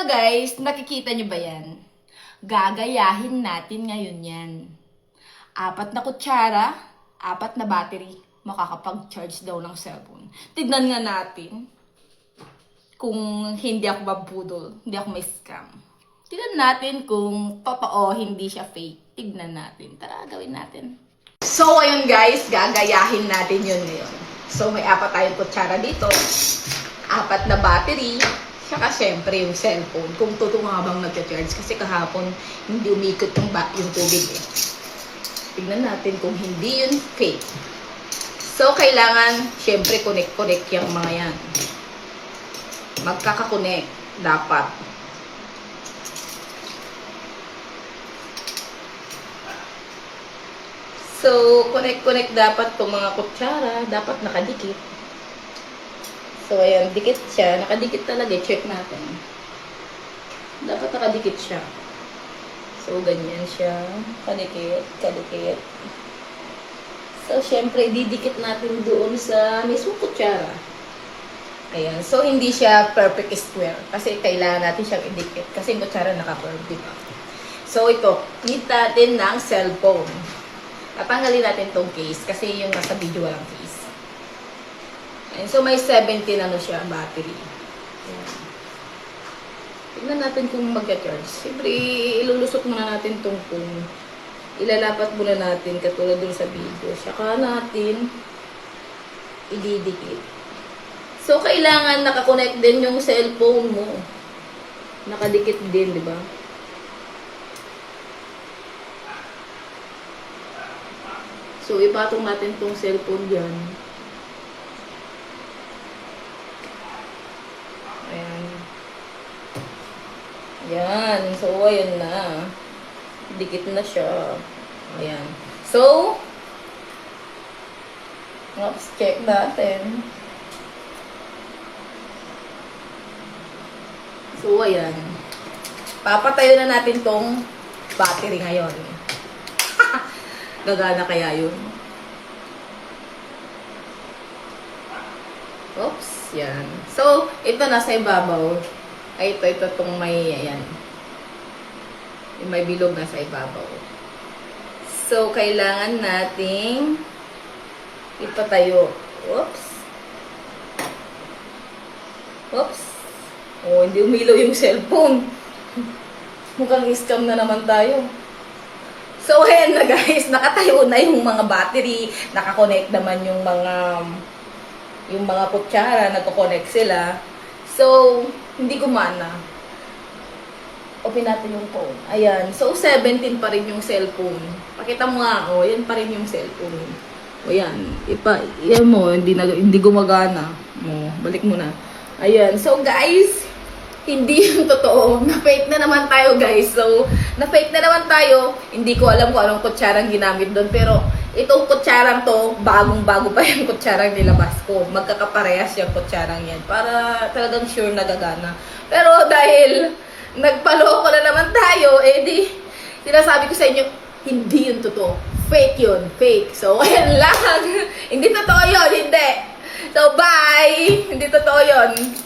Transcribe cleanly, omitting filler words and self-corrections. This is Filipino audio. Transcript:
Eto guys, nakikita nyo ba yan? Gagayahin natin ngayon yan. 4 na kutsara, 4 na battery, makakapag-charge daw ng cellphone. Tignan nga natin kung hindi ako babudol, hindi ako may scam. Tignan natin kung totoo, hindi siya fake. Tignan natin. Tara, gawin natin. So, ayun guys, gagayahin natin yun ngayon. So, may 4 tayong kutsara dito. 4 na battery. Saka syempre yung cellphone, kung totoo nga bang nagcha-charge. Kasi kahapon, hindi umikot yung tubig eh. Tignan natin kung hindi yun fake. So, kailangan, syempre, connect yung mga yan. Magkaka-connect, dapat. So, connect dapat itong mga kutsara, dapat nakadikit. So, ayan, dikit siya. Nakadikit talaga. Check natin. Dapat nakadikit siya. So, ganyan siya. Kadikit. So, syempre, didikit natin doon sa mismo kutsara. Ayan. So, hindi siya perfect square. Kasi kailangan natin siyang idikit. Kasi yung kutsara naka-curve, diba? So, ito. Need natin ng cellphone. Tatanggalin natin tong case. Kasi yung nasa video walang case. And so, may 17 ano siya, battery. Ayan. Tignan natin kung mag-charge. Siyempre, ilulusot muna natin itong phone. Ilalapat muna natin, katulad dun sa video. Saka natin, ididikit. So, kailangan nakakonect din yung cellphone mo. Nakadikit din, di ba? So, ipatong natin itong cellphone dyan. Ayan. Ayan. So, ayan na. Dikit na siya. Ayan. So, let's check natin. So, ayan. Papatayo na natin tong battery ngayon. Gagana kaya yun? Oops. Yan. So, ito nasa ibabaw. Ay, ito itong may, ayan. Yung may bilog nasa ibabaw. So, kailangan nating ipatayo. Oops. Oops. Oh, hindi umilaw yung cellphone. Mukhang scam na naman tayo. So, ayan na guys. Nakatayo na yung mga battery. Nakakonect naman yung mga kutsara, nagko-connect sila. So, hindi gumana. Open natin yung phone. Ayan. So, 17 pa rin yung cellphone. Pakita mo nga ako. Yan pa rin yung cellphone. O yan. Yan mo. Hindi gumagana. O, balik mo na. Ayan. So, guys, hindi yung totoo. Na-fake na naman tayo, guys. So, na-fake na naman tayo. Hindi ko alam kung anong kutsarang ginamit doon. Pero, itong kutsarang to, bagong-bago pa yung kutsarang nilabas ko. Magkakaparehas yung kutsarang yan. Para talagang sure na gagana. Pero dahil nagpaloko na naman tayo, eh di, sinasabi ko sa inyo, hindi yun totoo. Fake yun. Fake. So, ayan lang. Hindi totoo yun. Hindi. So, bye! Hindi totoo yun.